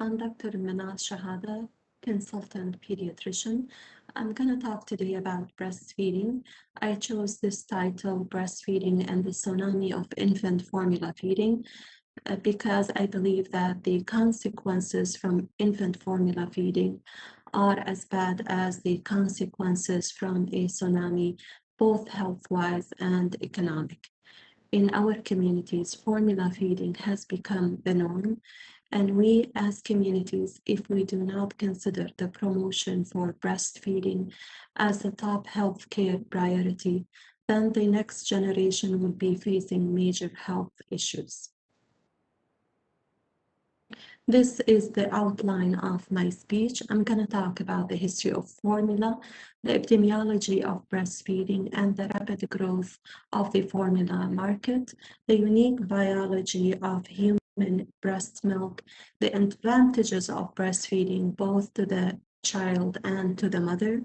I'm Dr. Manal Shihadeh, consultant pediatrician. I'm going to talk today about breastfeeding. I chose this title, Breastfeeding and the Tsunami of Infant Formula Feeding, because I believe that the consequences from infant formula feeding are as bad as the consequences from a tsunami, both health-wise and economic. In our communities, formula feeding has become the norm, and we as communities, if we do not consider the promotion for breastfeeding as a top healthcare priority, then the next generation will be facing major health issues. This is the outline of my speech. I'm going to talk about the history of formula, the epidemiology of breastfeeding, and the rapid growth of the formula market, the unique biology of human breast milk, the advantages of breastfeeding both to the child and to the mother,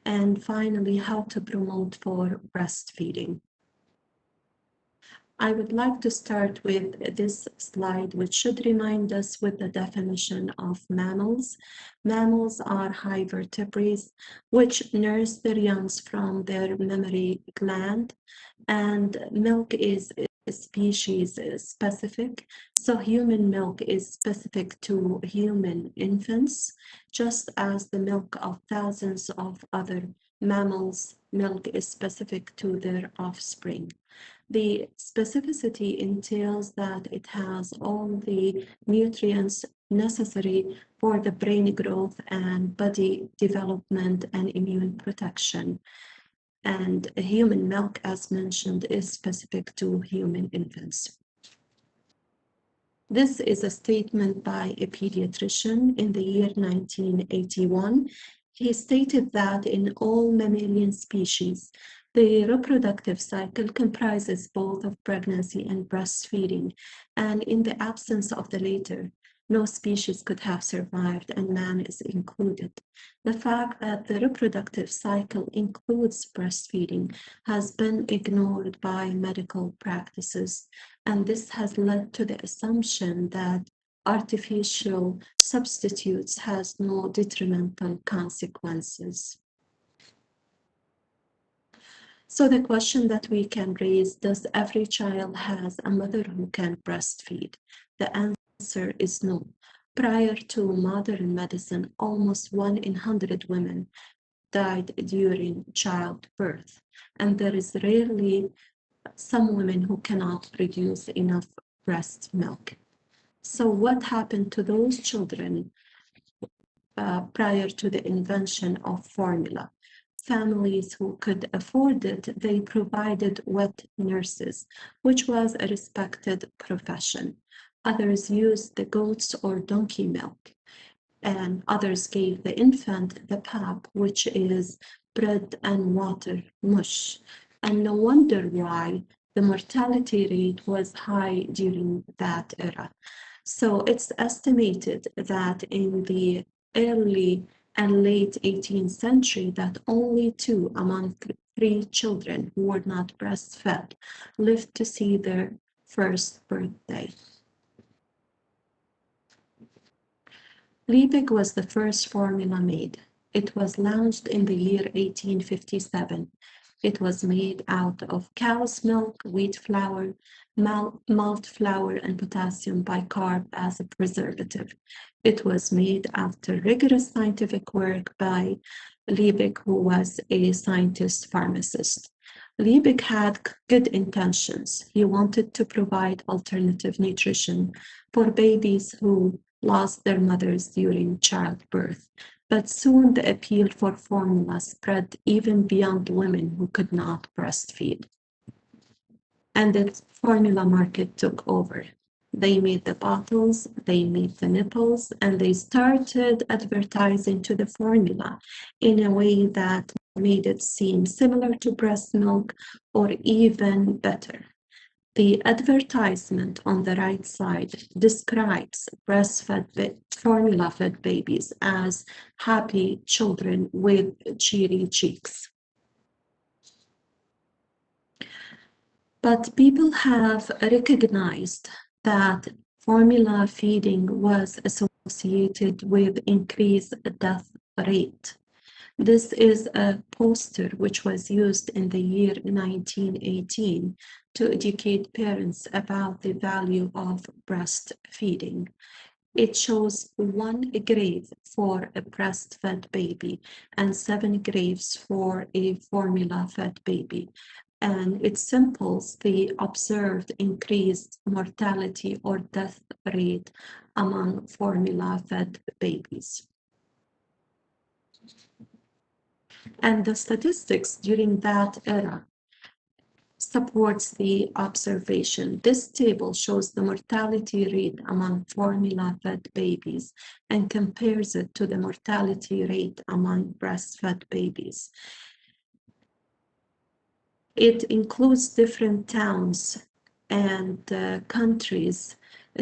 and finally, how to promote for breastfeeding. I would like to start with this slide, which should remind us with the definition of mammals. Mammals are high vertebrates, which nurse their youngs from their mammary gland, and milk is species specific. So human milk is specific to human infants, just as the milk of thousands of other mammals' milk is specific to their offspring. The specificity entails that it has all the nutrients necessary for the brain growth and body development and immune protection. And human milk, as mentioned, is specific to human infants. This is a statement by a pediatrician in the year 1981. He stated that in all mammalian species, the reproductive cycle comprises both of pregnancy and breastfeeding, and in the absence of the latter, no species could have survived, and man is included. The fact that the reproductive cycle includes breastfeeding has been ignored by medical practices, and this has led to the assumption that artificial substitutes has no detrimental consequences. So the question that we can raise, does every child has a mother who can breastfeed? The answer is no. Prior to modern medicine, almost 1 in 100 women died during childbirth, and there is rarely some women who cannot produce enough breast milk. So what happened to those children prior to the invention of formula? Families who could afford it, they provided wet nurses, which was a respected profession. Others used the goat's or donkey milk, and others gave the infant the pap, which is bread and water mush. And no wonder why the mortality rate was high during that era. So it's estimated that in the early and late 18th century that only 2 among 3 children who were not breastfed lived to see their first birthday. Liebig was the first formula made. It was launched in the year 1857. It was made out of cow's milk, wheat flour, malt flour, and potassium bicarb as a preservative. It was made after rigorous scientific work by Liebig, who was a scientist pharmacist. Liebig had good intentions. He wanted to provide alternative nutrition for babies who lost their mothers during childbirth. But soon the appeal for formula spread even beyond women who could not breastfeed. And the formula market took over. They made the bottles, they made the nipples, and they started advertising to the formula in a way that made it seem similar to breast milk or even better. The advertisement on the right side describes breastfed formula-fed babies as happy children with cheery cheeks. But people have recognized that formula feeding was associated with increased death rate. This is a poster which was used in the year 1918 to educate parents about the value of breastfeeding. It shows 1 grave for a breastfed baby and 7 graves for a formula-fed baby. And it samples the observed increased mortality or death rate among formula-fed babies. And the statistics during that era supports the observation. This table shows the mortality rate among formula-fed babies and compares it to the mortality rate among breastfed babies. It includes different towns and countries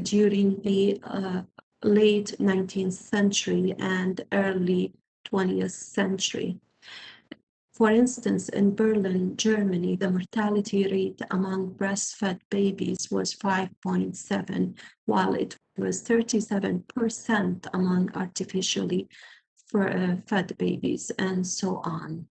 during the late 19th century and early 20th century. For instance, in Berlin, Germany, the mortality rate among breastfed babies was 5.7, while it was 37% among artificially fed babies, and so on.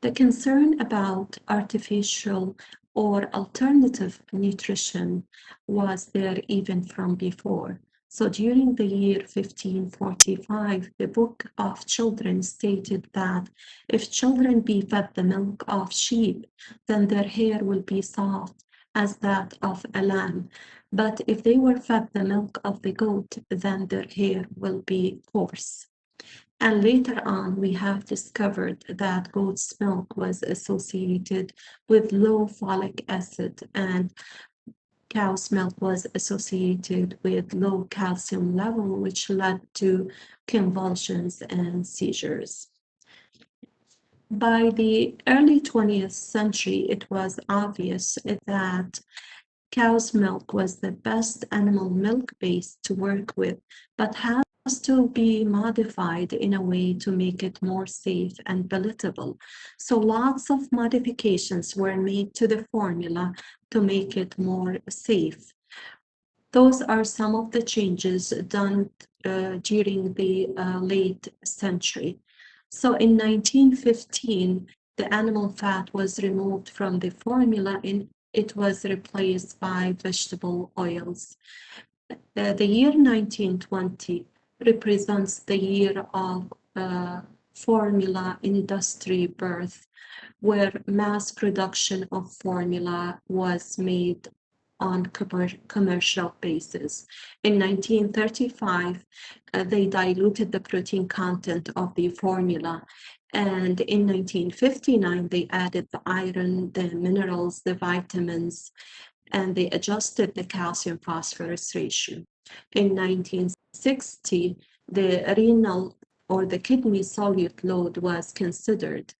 The concern about artificial or alternative nutrition was there even from before. So during the year 1545, the Book of Children stated that if children be fed the milk of sheep, then their hair will be soft as that of a lamb. But if they were fed the milk of the goat, then their hair will be coarse. And later on, we have discovered that goat's milk was associated with low folic acid, and cow's milk was associated with low calcium level, which led to convulsions and seizures. By the early 20th century, it was obvious that cow's milk was the best animal milk base to work with, but has to be modified in a way to make it more safe and palatable. So lots of modifications were made to the formula to make it more safe. Those are some of the changes done during the late century. So in 1915, the animal fat was removed from the formula and it was replaced by vegetable oils. The year 1920 represents the year of formula industry birth, where mass production of formula was made on commercial basis. In 1935, they diluted the protein content of the formula. And in 1959, they added the iron, the minerals, the vitamins, and they adjusted the calcium phosphorus ratio. In 1960, the renal or the kidney solute load was considered.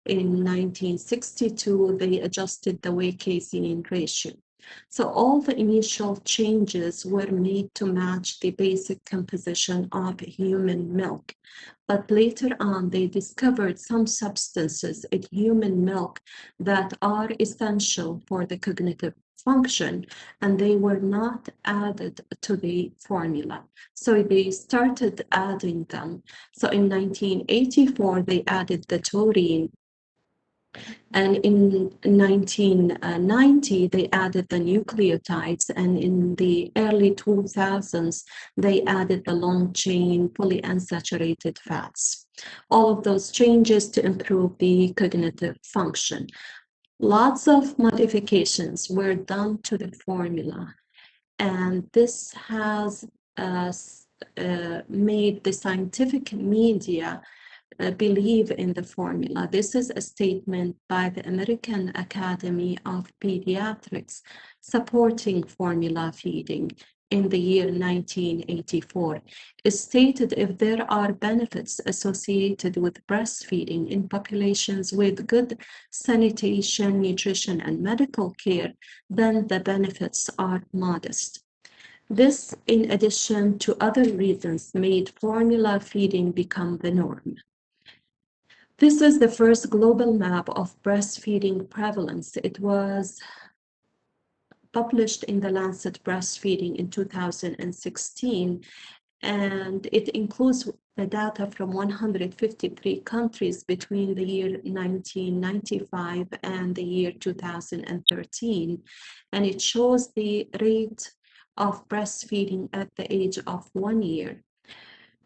In 1962, they adjusted the whey casein ratio. So all the initial changes were made to match the basic composition of human milk. But later on, they discovered some substances in human milk that are essential for the cognitive function, and they were not added to the formula. So they started adding them. So in 1984, they added the taurine. And in 1990, they added the nucleotides, and in the early 2000s, they added the long-chain polyunsaturated fats. All of those changes to improve the cognitive function. Lots of modifications were done to the formula, and this has made the scientific media believe in the formula. This is a statement by the American Academy of Pediatrics supporting formula feeding in the year 1984. It stated if there are benefits associated with breastfeeding in populations with good sanitation, nutrition, and medical care, then the benefits are modest. This, in addition to other reasons, made formula feeding become the norm. This is the first global map of breastfeeding prevalence. It was published in the Lancet Breastfeeding in 2016, and it includes the data from 153 countries between the year 1995 and the year 2013, and it shows the rate of breastfeeding at the age of 1 year.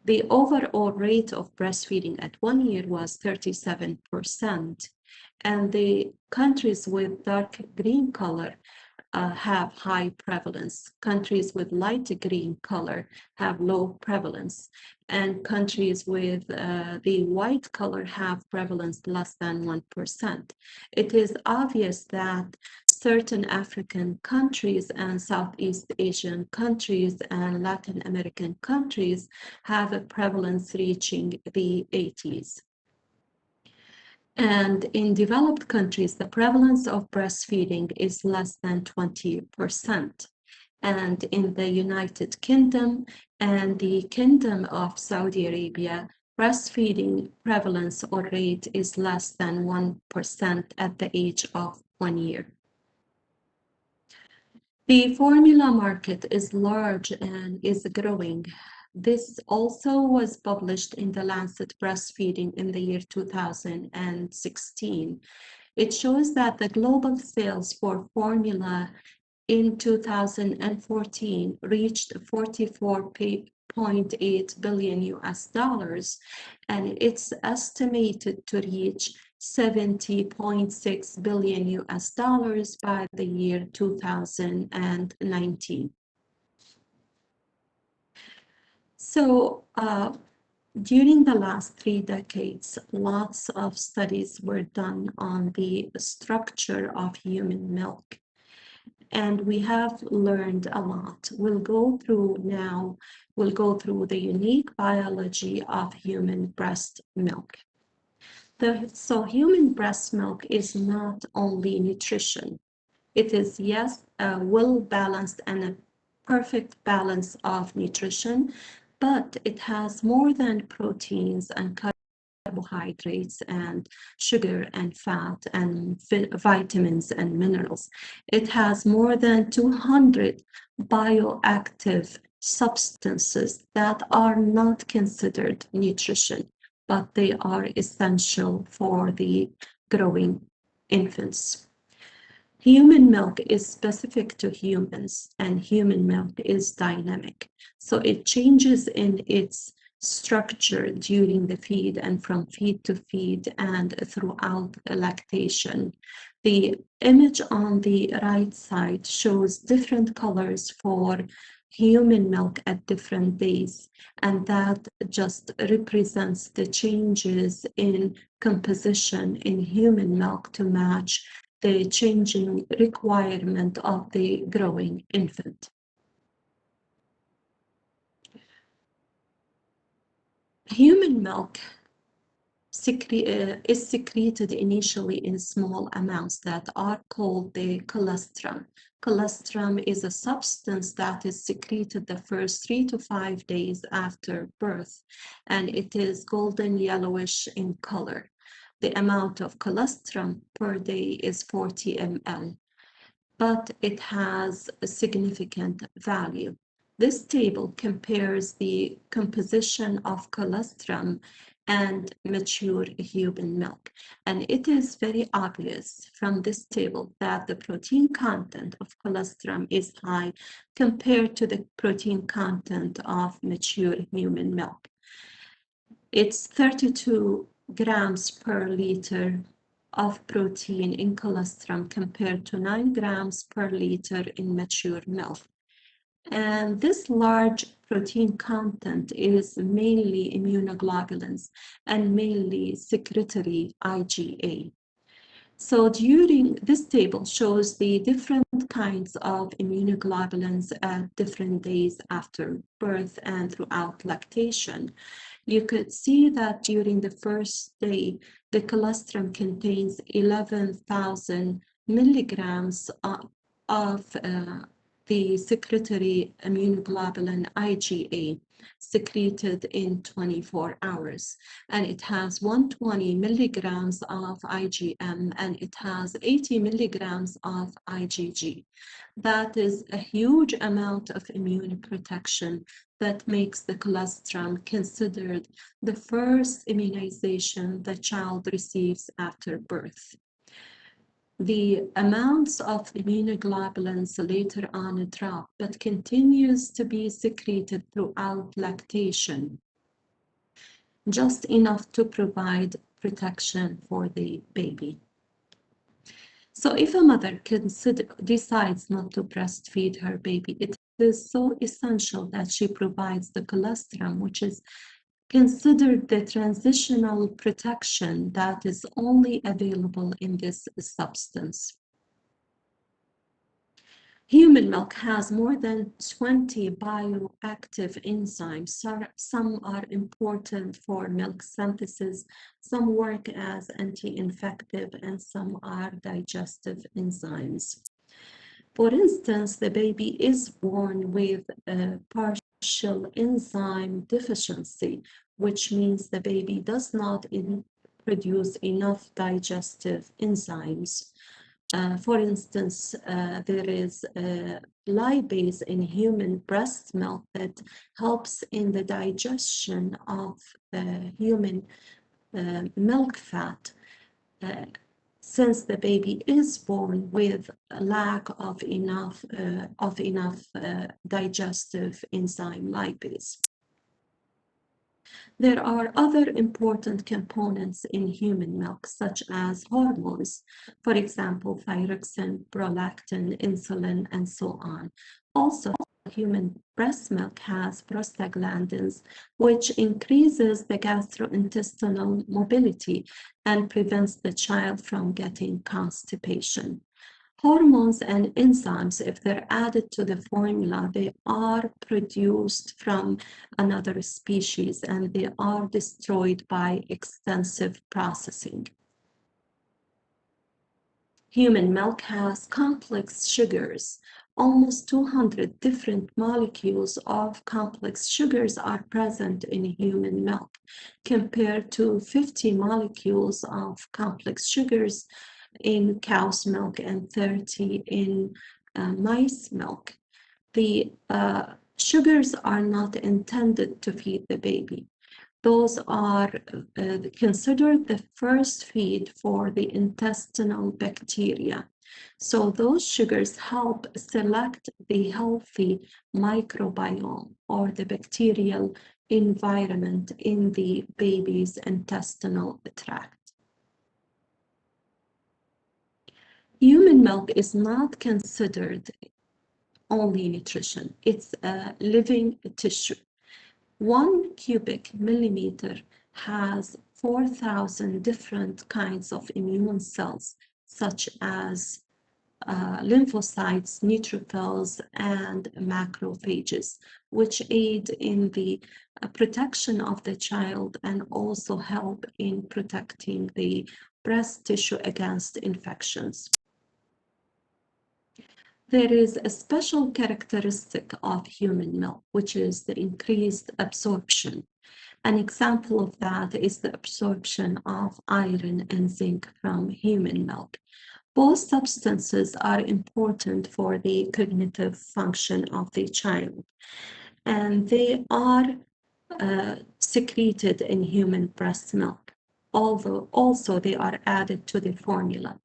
The overall rate of breastfeeding at 1 year was 37%, and the countries with dark green color have high prevalence. Countries with light green color have low prevalence, and countries with the white color have prevalence less than 1%. It is obvious that certain African countries and Southeast Asian countries and Latin American countries have a prevalence reaching the 80s. And in developed countries, the prevalence of breastfeeding is less than 20%. And in the United Kingdom and the Kingdom of Saudi Arabia, breastfeeding prevalence or rate is less than 1% at the age of 1 year. The formula market is large and is growing. This also was published in the Lancet Breastfeeding in the year 2016. It shows that the global sales for formula in 2014 reached 44.8 billion US dollars, and it's estimated to reach 70.6 billion US dollars by the year 2019. So during the last 3 decades, lots of studies were done on the structure of human milk. And we have learned a lot. We'll go through the unique biology of human breast milk. So human breast milk is not only nutrition. It is, yes, a well-balanced and a perfect balance of nutrition, but it has more than proteins and carbohydrates and sugar and fat and vitamins and minerals. It has more than 200 bioactive substances that are not considered nutrition, but they are essential for the growing infants. Human milk is specific to humans, and human milk is dynamic. So it changes in its structure during the feed and from feed to feed and throughout lactation. The image on the right side shows different colors for human milk at different days, and that just represents the changes in composition in human milk to match the changing requirement of the growing infant. Human milk is secreted initially in small amounts that are called the colostrum. Colostrum is a substance that is secreted the first 3 to 5 days after birth, and it is golden yellowish in color. The amount of colostrum per day is 40 ml, but it has a significant value. This table compares the composition of colostrum and mature human milk. And it is very obvious from this table that the protein content of colostrum is high compared to the protein content of mature human milk. It's 32 grams per liter of protein in colostrum compared to 9 grams per liter in mature milk. And this large protein content is mainly immunoglobulins and mainly secretory IgA. So during this table shows the different kinds of immunoglobulins at different days after birth and throughout lactation. You could see that during the first day, the colostrum contains 11,000 milligrams of the secretory immunoglobulin IgA. secreted in 24 hours. And it has 120 milligrams of IgM and it has 80 milligrams of IgG. That is a huge amount of immune protection that makes the colostrum considered the first immunization the child receives after birth. The amounts of immunoglobulins later on drop, but continues to be secreted throughout lactation, just enough to provide protection for the baby. So if a mother decides not to breastfeed her baby, it is so essential that she provides the colostrum, which is considered the transitional protection that is only available in this substance. Human milk has more than 20 bioactive enzymes. Some are important for milk synthesis, some work as anti-infective, and some are digestive enzymes. For instance, the baby is born with a partial enzyme deficiency, which means the baby does not produce enough digestive enzymes. For instance, there is a lipase in human breast milk that helps in the digestion of human milk fat. Since the baby is born with a lack of enough digestive enzyme lipase. There are other important components in human milk, such as hormones, for example, thyroxine, prolactin, insulin, and so on. Also, human breast milk has prostaglandins, which increases the gastrointestinal mobility and prevents the child from getting constipation. Hormones and enzymes, if they're added to the formula, they are produced from another species and they are destroyed by extensive processing. Human milk has complex sugars. Almost 200 different molecules of complex sugars are present in human milk, compared to 50 molecules of complex sugars in cow's milk and 30 in mice milk. The sugars are not intended to feed the baby. Those are considered the first feed for the intestinal bacteria. So those sugars help select the healthy microbiome or the bacterial environment in the baby's intestinal tract. Human milk is not considered only nutrition. It's a living tissue. 1 cubic millimeter has 4,000 different kinds of immune cells, such as lymphocytes, neutrophils, and macrophages, which aid in the protection of the child and also help in protecting the breast tissue against infections. There is a special characteristic of human milk, which is the increased absorption. An example of that is the absorption of iron and zinc from human milk. Both substances are important for the cognitive function of the child, and they are secreted in human breast milk, although also they are added to the formula.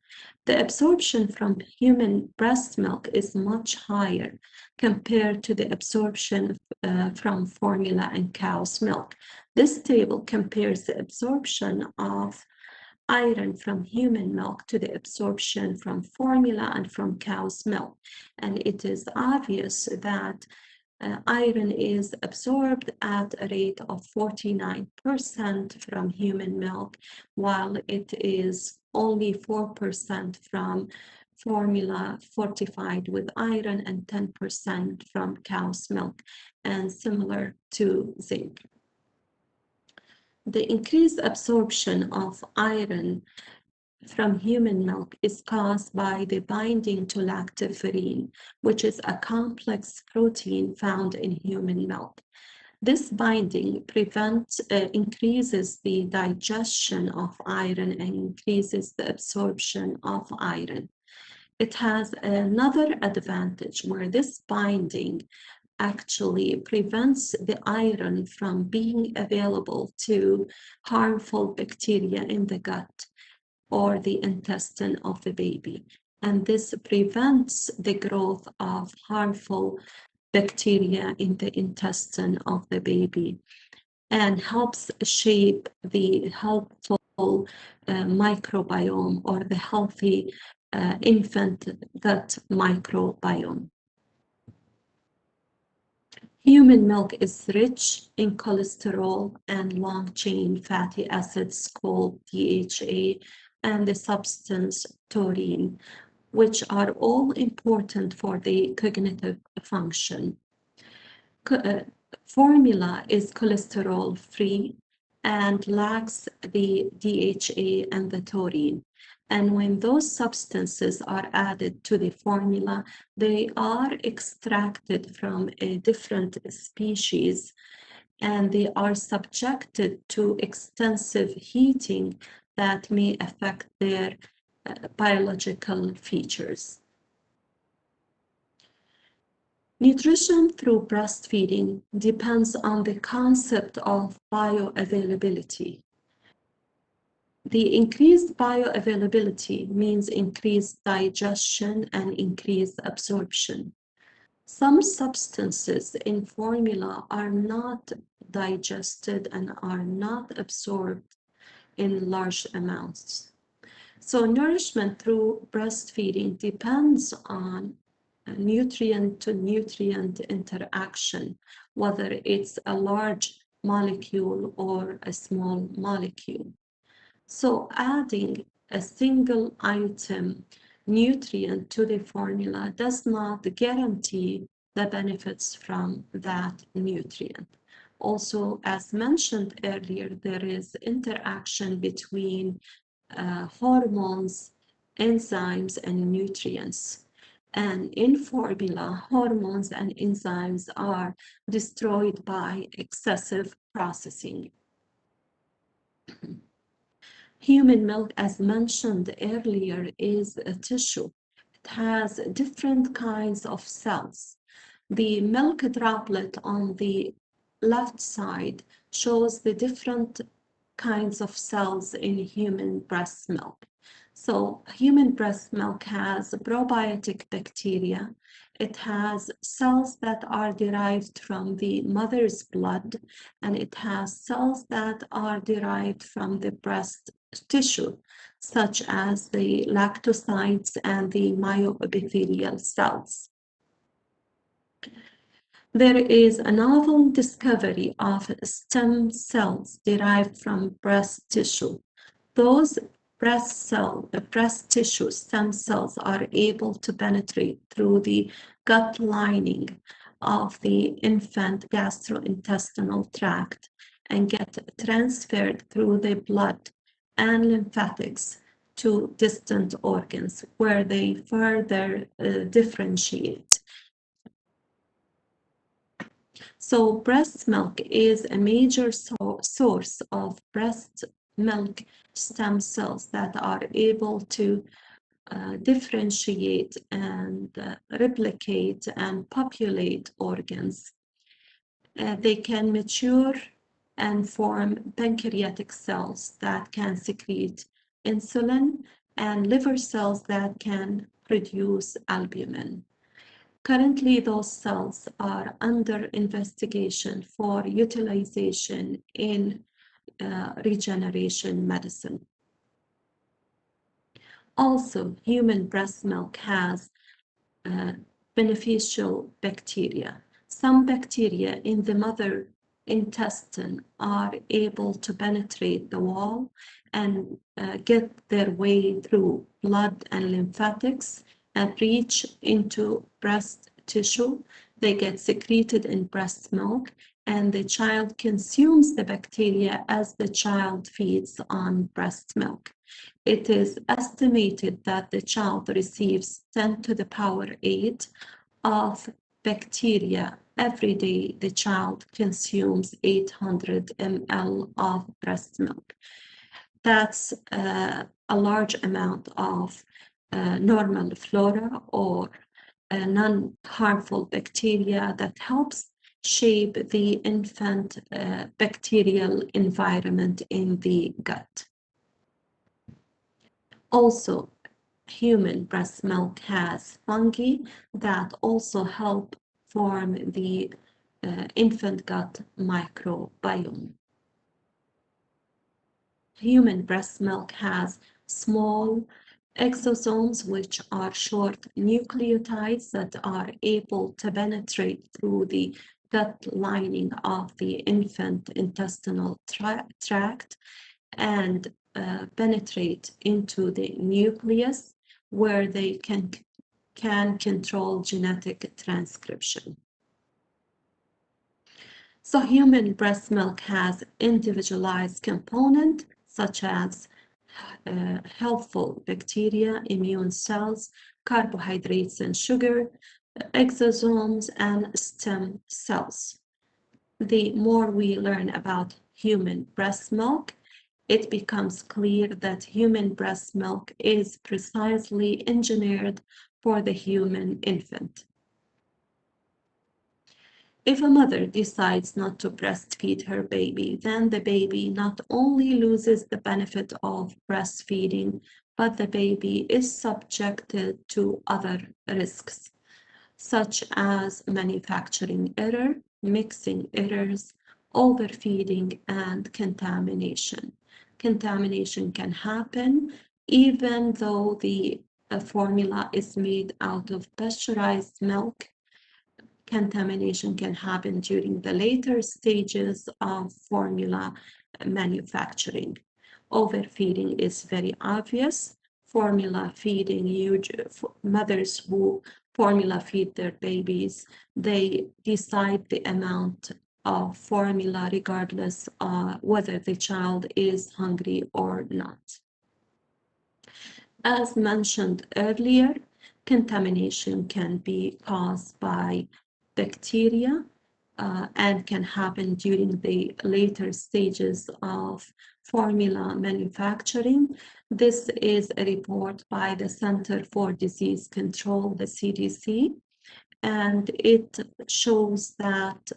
The absorption from human breast milk is much higher compared to the absorption from formula and cow's milk. This table compares the absorption of iron from human milk to the absorption from formula and from cow's milk. And it is obvious that iron is absorbed at a rate of 49% from human milk, while it is only 4% from formula fortified with iron and 10% from cow's milk, and similar to zinc. The increased absorption of iron from human milk is caused by the binding to lactoferrin, which is a complex protein found in human milk. This binding increases the digestion of iron and increases the absorption of iron. It has another advantage where this binding actually prevents the iron from being available to harmful bacteria in the gut or the intestine of the baby. And this prevents the growth of harmful bacteria in the intestine of the baby and helps shape the helpful microbiome or the healthy infant gut microbiome. Human milk is rich in cholesterol and long-chain fatty acids called DHA and the substance taurine, which are all important for the cognitive function. Formula is cholesterol-free and lacks the DHA and the taurine. And when those substances are added to the formula, they are extracted from a different species and they are subjected to extensive heating that may affect their biological features. Nutrition through breastfeeding depends on the concept of bioavailability. The increased bioavailability means increased digestion and increased absorption. Some substances in formula are not digested and are not absorbed in large amounts. So nourishment through breastfeeding depends on nutrient to nutrient interaction, whether it's a large molecule or a small molecule. So adding a single item nutrient to the formula does not guarantee the benefits from that nutrient. Also, as mentioned earlier, there is interaction between hormones, enzymes, and nutrients. And in formula, hormones and enzymes are destroyed by excessive processing. Human milk, as mentioned earlier, is a tissue. It has different kinds of cells. The milk droplet on the left side shows the different kinds of cells in human breast milk. So human breast milk has probiotic bacteria. It has cells that are derived from the mother's blood, and it has cells that are derived from the breast tissue, such as the lactocytes and the myoepithelial cells. There is a novel discovery of stem cells derived from breast tissue. Those breast tissue stem cells are able to penetrate through the gut lining of the infant gastrointestinal tract and get transferred through the blood and lymphatics to distant organs where they further differentiate. So breast milk is a major source of breast milk stem cells that are able to differentiate and replicate and populate organs. They can mature and form pancreatic cells that can secrete insulin and liver cells that can produce albumin. Currently, those cells are under investigation for utilization in regeneration medicine. Also, human breast milk has beneficial bacteria. Some bacteria in the mother intestine are able to penetrate the wall and get their way through blood and lymphatics and reach into breast tissue. They get secreted in breast milk, and the child consumes the bacteria as the child feeds on breast milk. It is estimated that the child receives 10 to the power 8 of bacteria Every day, the child consumes 800 ml of breast milk. That's a large amount of normal flora or non-harmful bacteria that helps shape the infant bacterial environment in the gut. Also, human breast milk has fungi that also help form the infant gut microbiome. Human breast milk has small exosomes, which are short nucleotides that are able to penetrate through the gut lining of the infant intestinal tract and penetrate into the nucleus where they can control genetic transcription. So human breast milk has individualized components such as helpful bacteria, immune cells, carbohydrates and sugar, exosomes, and stem cells. The more we learn about human breast milk, it becomes clear that human breast milk is precisely engineered for the human infant. If a mother decides not to breastfeed her baby, then the baby not only loses the benefit of breastfeeding, but the baby is subjected to other risks, such as manufacturing error, mixing errors, overfeeding, and contamination. Contamination can happen even though the formula is made out of pasteurized milk. Contamination can happen during the later stages of formula manufacturing. Overfeeding is very obvious. Formula feeding, mothers who formula feed their babies, they decide the amount of formula regardless whether the child is hungry or not. As mentioned earlier, contamination can be caused by bacteria and can happen during the later stages of formula manufacturing. This is a report by the Center for Disease Control, the CDC, and it shows that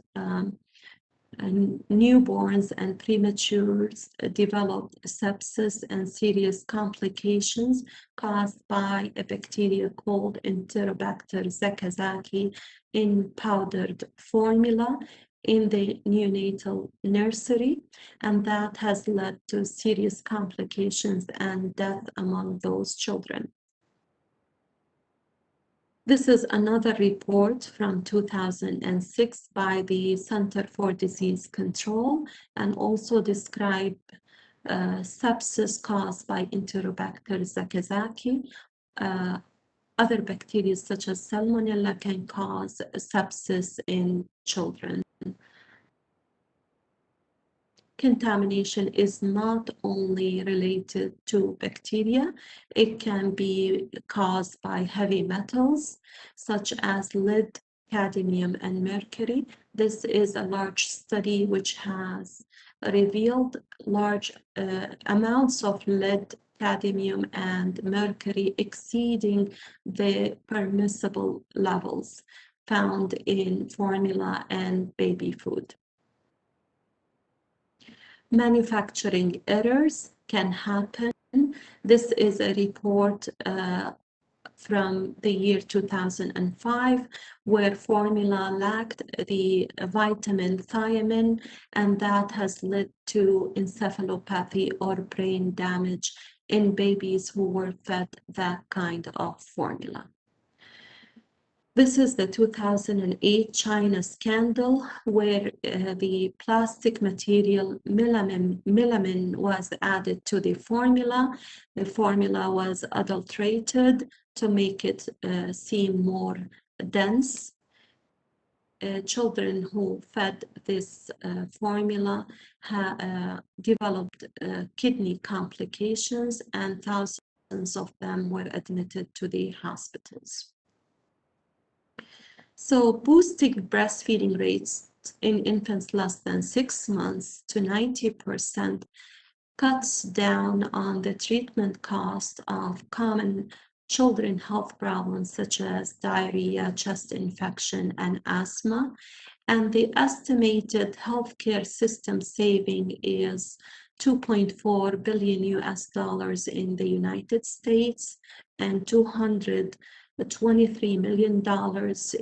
newborns and prematures develop sepsis and serious complications caused by a bacteria called Enterobacter zakazaki in powdered formula in the neonatal nursery, and that has led to serious complications and death among those children. This is another report from 2006 by the Center for Disease Control and also describe sepsis caused by Enterobacter zakazaki. Other bacteria such as Salmonella can cause sepsis in children. Contamination is not only related to bacteria, it can be caused by heavy metals such as lead, cadmium, and mercury. This is a large study which has revealed large amounts of lead, cadmium, and mercury exceeding the permissible levels found in formula and baby food. Manufacturing errors can happen. This is a report from the year 2005 where formula lacked the vitamin thiamine, and that has led to encephalopathy or brain damage in babies who were fed that kind of formula. This is the 2008 China scandal where the plastic material melamine was added to the formula. The formula was adulterated to make it seem more dense. Children who fed this formula developed kidney complications, and thousands of them were admitted to the hospitals. So boosting breastfeeding rates in infants less than 6 months to 90% cuts down on the treatment cost of common children health problems such as diarrhea, chest infection, and asthma. And the estimated healthcare system saving is 2.4 billion US dollars in the United States and $223 million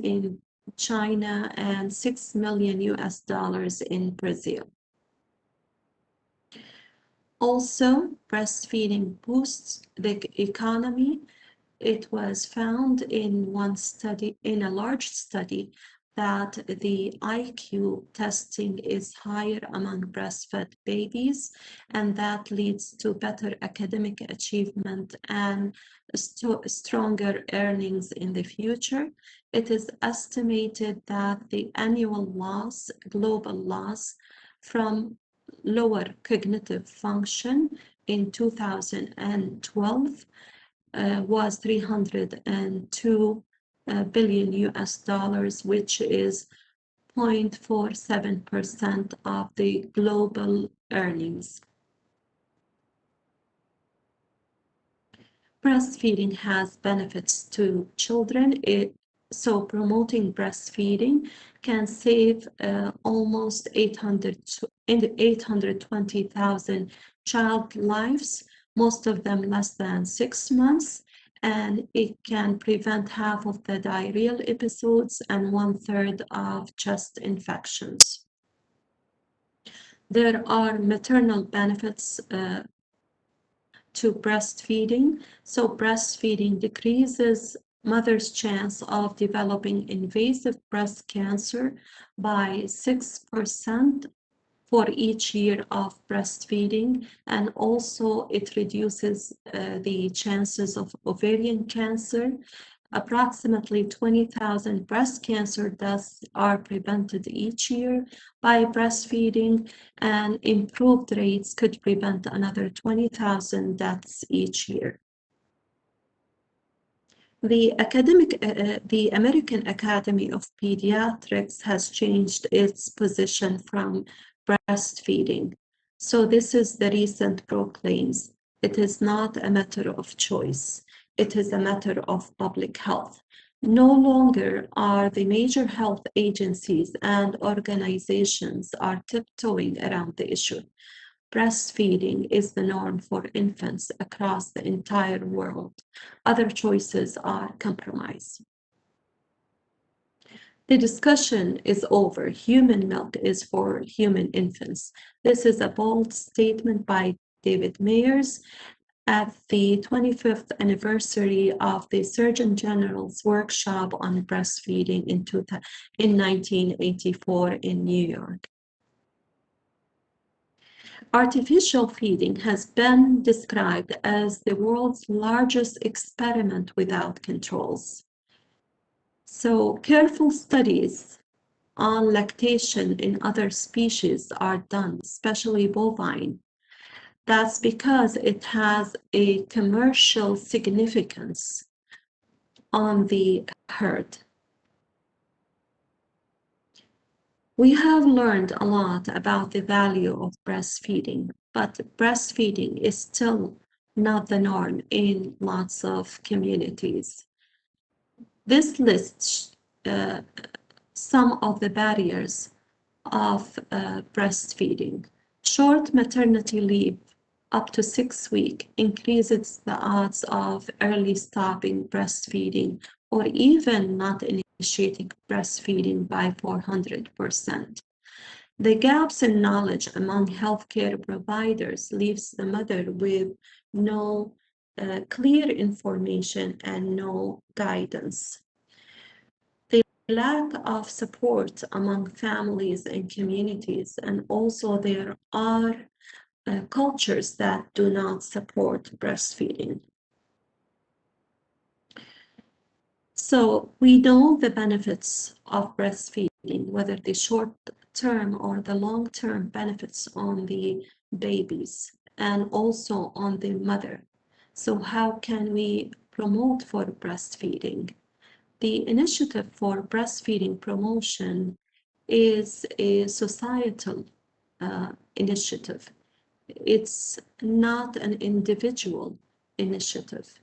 in China and 6 million US dollars in Brazil. Also, breastfeeding boosts the economy. It was found in one study, in a large study, that the IQ testing is higher among breastfed babies, and that leads to better academic achievement and stronger earnings in the future. It is estimated that the annual loss, global loss from lower cognitive function in 2012 was 302 billion US dollars, which is 0.47% of the global earnings. Breastfeeding has benefits to children. So promoting breastfeeding can save almost 820,000 child lives, most of them less than 6 months, and it can prevent half of the diarrheal episodes and 1/3 of chest infections. There are maternal benefits to breastfeeding. So breastfeeding decreases mother's chance of developing invasive breast cancer by 6% for each year of breastfeeding, and also it reduces the chances of ovarian cancer. Approximately 20,000 breast cancer deaths are prevented each year by breastfeeding, and improved rates could prevent another 20,000 deaths each year. The American Academy of Pediatrics has changed its position from breastfeeding. So this is the recent proclaims. It is not a matter of choice. It is a matter of public health. No longer are the major health agencies and organizations are tiptoeing around the issue. Breastfeeding is the norm for infants across the entire world. Other choices are compromise. The discussion is over. Human milk is for human infants. This is a bold statement by David Mayers at the 25th anniversary of the Surgeon General's workshop on breastfeeding in 1984 in New York. Artificial feeding has been described as the world's largest experiment without controls. So careful studies on lactation in other species are done, especially bovine. That's because it has a commercial significance on the herd. We have learned a lot about the value of breastfeeding, but breastfeeding is still not the norm in lots of communities. This lists some of the barriers of breastfeeding. Short maternity leave, up to 6 weeks, increases the odds of early stopping breastfeeding or even not initiating breastfeeding by 400%. The gaps in knowledge among healthcare providers leaves the mother with no clear information and no guidance. The lack of support among families and communities, and also there are cultures that do not support breastfeeding. So we know the benefits of breastfeeding, whether the short-term or the long-term benefits on the babies and also on the mother. So how can we promote for breastfeeding? The initiative for breastfeeding promotion is a societal initiative. It's not an individual initiative.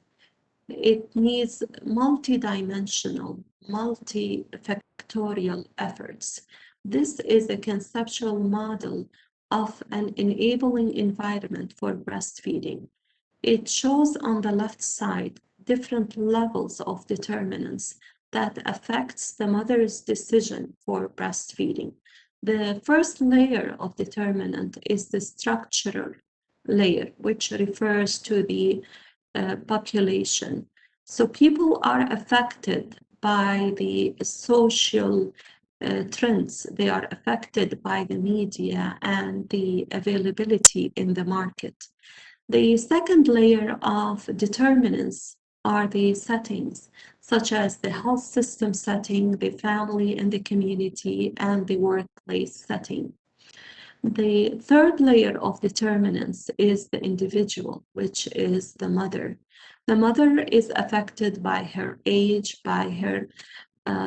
It needs multidimensional, multifactorial efforts. This is a conceptual model of an enabling environment for breastfeeding. It shows on the left side different levels of determinants that affects the mother's decision for breastfeeding. The first layer of determinant is the structural layer, which refers to the population. So people are affected by the social trends. They are affected by the media and the availability in the market. The second layer of determinants are the settings, such as the health system setting, the family and the community, and the workplace setting. The third layer of determinants is the individual, which is the mother. The mother is affected by her age, by her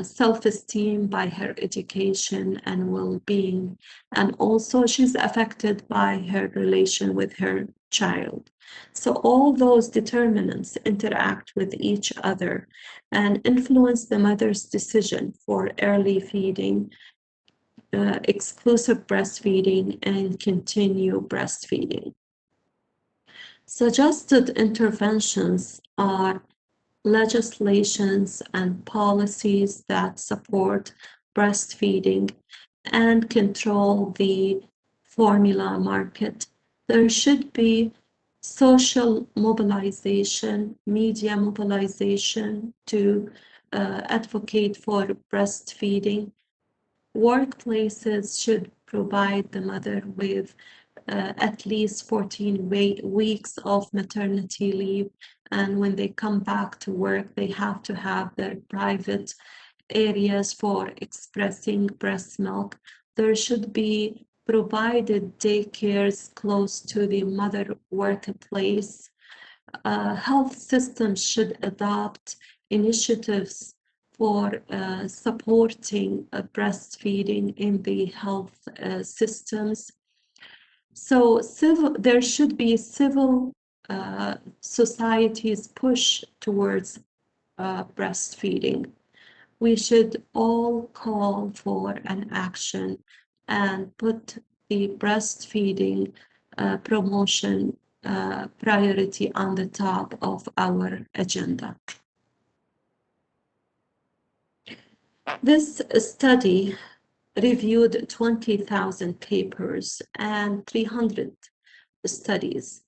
self-esteem, by her education and well-being, and also she's affected by her relation with her child. So all those determinants interact with each other and influence the mother's decision for early feeding, exclusive breastfeeding, and continue breastfeeding. Suggested interventions are legislations and policies that support breastfeeding and control the formula market. There should be social mobilization, media mobilization to advocate for breastfeeding. Workplaces should provide the mother with at least 14 weeks of maternity leave. And when they come back to work, they have to have their private areas for expressing breast milk. There should be provided daycares close to the mother workplace. Health systems should adopt initiatives for supporting breastfeeding in the health systems. So there should be civil society's push towards breastfeeding. We should all call for an action and put the breastfeeding promotion priority on the top of our agenda. This study reviewed 20,000 papers and 300 studies,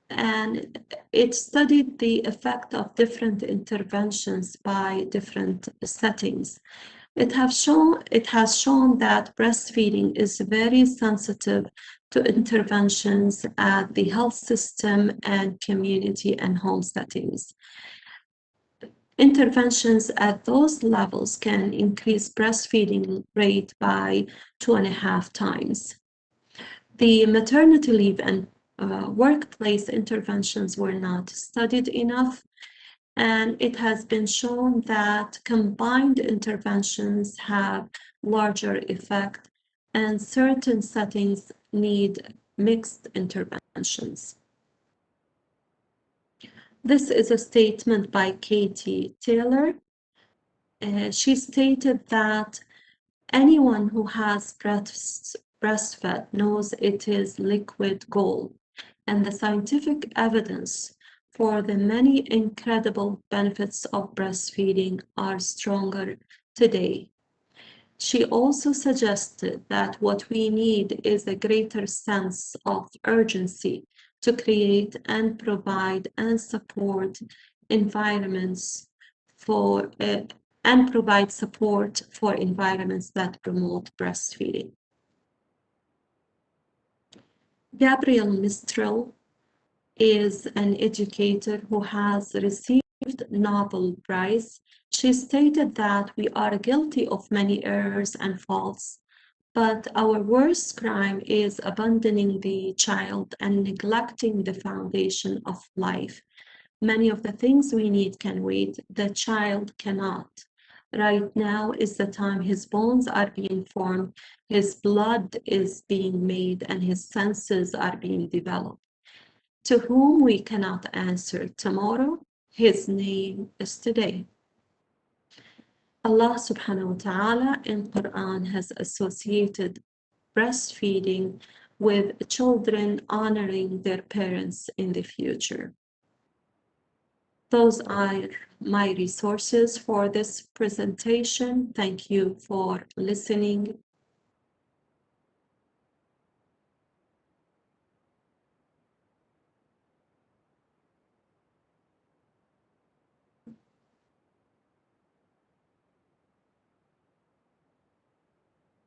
and it studied the effect of different interventions by different settings. It has shown that breastfeeding is very sensitive to interventions at the health system and community and home settings. Interventions at those levels can increase breastfeeding rate by 2.5 times. The maternity leave and workplace interventions were not studied enough, and it has been shown that combined interventions have larger effect, and certain settings need mixed interventions. This is a statement by Katie Taylor. She stated that anyone who has breastfed knows it is liquid gold, and the scientific evidence for the many incredible benefits of breastfeeding are stronger today. She also suggested that what we need is a greater sense of urgency to create and provide and support environments for and provide support for environments that promote breastfeeding. Gabrielle Mistral is an educator who has received Nobel Prize. She stated that we are guilty of many errors and faults, but our worst crime is abandoning the child and neglecting the foundation of life. Many of the things we need can wait, the child cannot. Right now is the time his bones are being formed, his blood is being made, and his senses are being developed. To whom we cannot answer tomorrow, his name is today. Allah subhanahu wa ta'ala in Quran has associated breastfeeding with children honoring their parents in the future. Those are my resources for this presentation. Thank you for listening